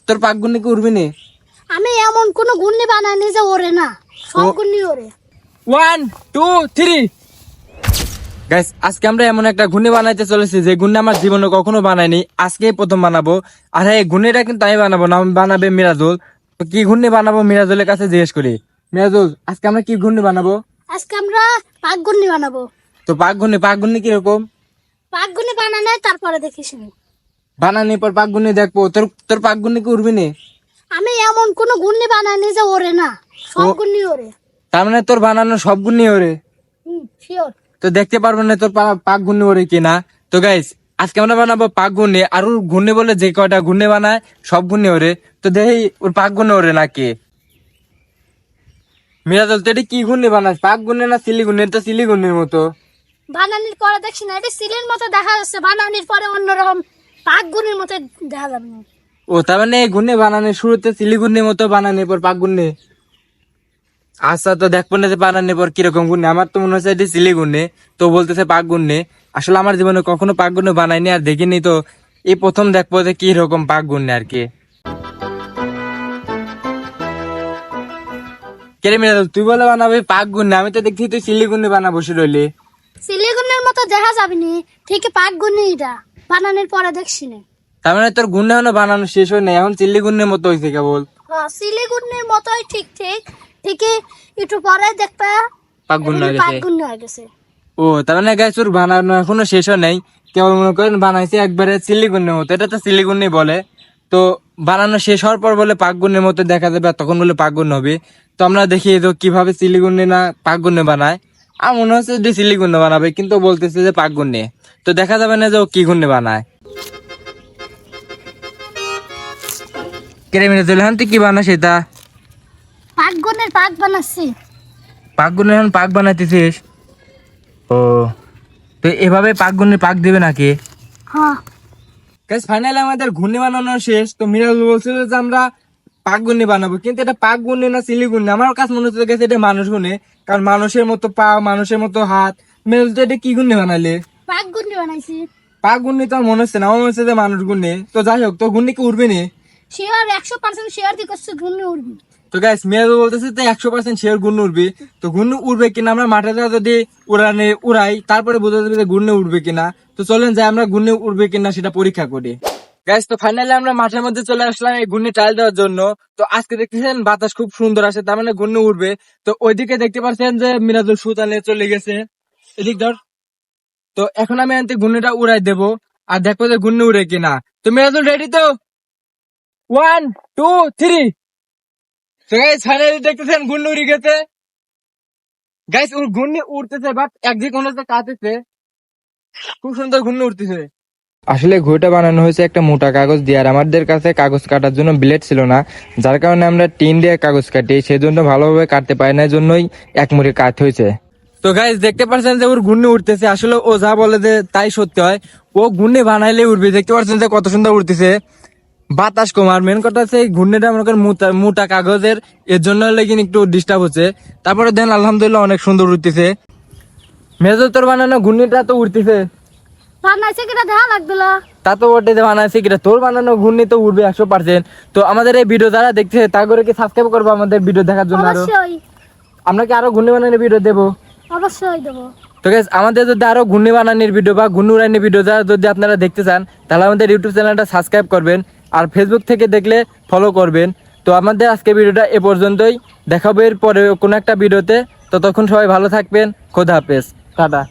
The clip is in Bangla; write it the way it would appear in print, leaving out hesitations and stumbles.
তোর পাক গুন্নি কি উড়বি নে? আমি এমন কোন ঘূর্ণি বানাইনি যে ওরে না, সব ঘূর্ণি ওরে। 1 2 3 গাইস, আজকে আমরা এমন একটা ঘূর্ণি বানাইতে চলেছি যে ঘূর্ণি আমার জীবনে কখনো বানাইনি, আজকেই প্রথম বানাবো। আর এই ঘূর্ণিটা কিন্তু আমি বানাবো না, আমি বানাবে মিরাজুল। তো কি ঘূর্ণি বানাবো মিরাজুলের কাছে জিজ্ঞেস করি। মিরাজুল, আজকে আমরা কি ঘূর্ণি বানাবো? আজকে আমরা পাক ঘূর্ণি বানাবো। তো পাক ঘূর্ণি কিরকম? পাক ঘূর্ণি বানানো তারপরে দেখিস নি। বানানি পর পাক ঘূর্ণি দেখবো। তোর তোর পাক ঘূর্ণি কি উড়বি নে? আমি এমন কোন ঘূর্ণি বানাইনি যে ওরে না, সব ঘূর্ণি ওরে। তার মানে তোর বানানো সব ঘূর্ণি ওরে? শিওর। তো দেখতে পারবো না তোর পাক ঘূর্ণি ওরে কিনা। তো গাইস, আজকে আমরা বানাবো পাক ঘূর্ণি। আর ওর ঘূর্ণি বলে যে কয়টা ঘূর্ণি বানায় সব ঘূর্ণি ওরে। তো দেখি ওর পাক ঘূর্ণি ওরে নাকি। মিরাজুল, তুই এটা কি ঘূর্ণি বানাস? পাক ঘূর্ণি না সিলি ঘূর্ণি? এটা সিলি ঘূর্ণির মতো। বানানির পরে দেখছি না, এটা সিলির মতো দেখা যাচ্ছে, বানানির পরে অন্যরকম পাক ঘূর্ণির মতো দেখা যাবে না। ও, তার মানে এই ঘূর্ণি বানানোর শুরুতে সিলি ঘূর্ণির মতো বানানোর পর পাক ঘূর্ণি। আচ্ছা, তো দেখবো না যে বানানোর পর কিরকম ঘূর্ণি। আমার তো মনে হচ্ছে এটি সিলি ঘূর্ণি, তো বলতেছে পাক ঘূর্ণি। আসলে আমার জীবনে কখনো পাক ঘূর্ণি বানাইনি আর দেখিনি, তো এই প্রথম দেখবো যে কি রকম পাক ঘূর্ণি আর কি। কেরে মিরাজুল, তুই বলে বানাবি পাক ঘূর্ণি, আমি তো দেখছি তুই সিলি ঘূর্ণি বানাবো বসে রইলি। সিলি ঘূর্ণির মতো দেখা যাবে নি, ঠিক পাক ঘূর্ণি এটা বানানির পরে দেখছি না। তার মানে তোর ঘূর্ণি এখনো বানানো শেষ হয় না, এখন সিলি ঘূর্ণির মতো হয়েছে কেবল। সিলি ঘূর্ণির মতোই ঠিক ঠিকই একটু পরে দেখবে পাক ঘূর্ণি হয়ে পাক গেছে। ঘূর্ণি হয়ে গেছে। ও, তার মানে গাছ ওর বানানো এখনো শেষ হয় নাই, কেবল মনে করেন বানাইছে একবারে সিলিগুন্নির মতো। এটা তো সিলিগুন্নি বলে। তো বানানো শেষ হওয়ার পর বলে পাকগুন্নির মতো দেখা যাবে, আর তখন বলে পাকগুন্নি হবে। তো আমরা দেখি তো কিভাবে সিলিগুন্নি না পাকগুন্নি বানায়। আর মনে হচ্ছে যে সিলিগুন্নি বানাবে, কিন্তু ও বলতেছে যে পাকগুন্নি। তো দেখা যাবে না যে ও কি গুন্নি বানায়। কেড়ে মিলে চলে তুই কি বানাস এটা? পাক ঘূর্ণির পাক বানাচ্ছি। পাকগুন্নি এখন পাক বানাইতেছিস? ও, তো এভাবে পাকগুন্নির পাক দিবে নাকি? হ্যাঁ, গাইস, ফাইনালি আমাদের ঘূর্ণি বানানো শেষ। তো মিরাজুল বলছিল যে আমরা পাক ঘূর্ণি বানাবো, কিন্তু এটা পাক ঘূর্ণি না সিলি ঘূর্ণি। আমার কাছে মনে হচ্ছে গেছে এটা মানুষ ঘূর্ণি, কারণ মানুষের মতো পা, মানুষের মতো হাত। মিরাজুল, তো এটা কি ঘূর্ণি বানালে? পাক ঘূর্ণি বানাইছি। পাক ঘূর্ণি তো আমার মনে হচ্ছে না, আমার মনে হচ্ছে যে মানুষ ঘূর্ণি। তো যাই হোক, তো ঘূর্ণি কি উঠবে নি? শিওর 100% শিওর দি করছে ঘূর্ণি উঠবি। তো গাইস, মিরাজুল বলতেছে তো 100% শিওর ঘূর্ণি উঠবে। তো ঘূর্ণি উঠবে কিনা আমরা মাঠে যদি উড়াই, তারপরে বোঝা যাবে যে ঘূর্ণি উঠবে কিনা। তো চলেন যাই আমরা ঘূর্ণি উঠবে কিনা সেটা পরীক্ষা করি। গাইস, তো ফাইনালি আমরা মাঠের মধ্যে চলে আসলাম এই ঘূর্ণি ট্রায়াল দেওয়ার জন্য। তো আজকে দেখতেছেন বাতাস খুব সুন্দর আসে, তার মানে ঘূর্ণি উঠবে। তো ওইদিকে দেখতে পাচ্ছেন যে মিরাজুল সুতানে চলে গেছে, এদিক ধর। তো এখন আমি আনতে ঘূর্ণিটা উড়াই দেবো, আর দেখবো যে ঘূর্ণি উড়ে কিনা। তো মিরাজুল রেডি তো? 1 2 3। তো গাইস, ফাইনালি দেখতেছেন ঘূর্ণি উড়ে গেছে। গাইস, ওর ঘূর্ণি উড়তেছে, বাট একদিকে কোনো কাঁদতেছে। খুব সুন্দর ঘূর্ণি উঠতেছে। আসলে ঘড়িটা বানানো হয়েছে একটা মোটা কাগজ দিয়ে, আর আমাদের কাছে কাগজ কাটার জন্য ব্লেড ছিল না, যার কারণে আমরা টিন দিয়ে কাগজ কাটি, সেই জন্য ভালোভাবে কাটতে পারি না, জন্যই এক মুড়ি কাট হয়েছে। তো গাইস, দেখতে পাচ্ছেন যে ওর ঘূর্ণি উঠতেছে। আসলে ও যা বলে যে তাই সত্যি হয়, ও ঘূর্ণি বানাইলে উঠবে। দেখতে পাচ্ছেন যে কত সুন্দর উঠতেছে, বাতাস কম। আর মেন কথা হচ্ছে এই ঘূর্ণিটা মনে করেন মোটা কাগজের, এর জন্য লেকিন একটু ডিস্টার্ব হচ্ছে। তারপরে দেন আলহামদুলিল্লাহ অনেক সুন্দর উঠতেছে। মেজর, তোর বানানো ঘূর্ণিটা তো উঠতেছে। বানাইছে কিনা দেখা লাগছিল। তা তো ওটাই বানাইছে কিনা, তোর বানানো ঘূর্ণি তো উঠবে 100%। তো আমাদের এই ভিডিও যারা দেখছে তা করে কি সাবস্ক্রাইব করবো আমাদের ভিডিও দেখার জন্য? আরো অবশ্যই আমরা কি আরো ঘূর্ণি বানানোর ভিডিও দেবো? অবশ্যই দেবো। তো গাইস, আমাদের যদি আরো ঘূর্ণি বানানোর ভিডিও বা ঘূর্ণি উড়ানোর ভিডিও যদি আপনারা দেখতে চান, তাহলে আমাদের ইউটিউব চ্যানেলটা সাবস্ক্রাইব করবেন, আর ফেসবুক থেকে দেখলে ফলো করবেন। তো আমাদের আজকে ভিডিওটা এ পর্যন্তই, দেখাবো এর পরে কোনো একটা ভিডিওতে। ততক্ষণ সবাই ভালো থাকবেন, খোদা হাফেজ, টাটা।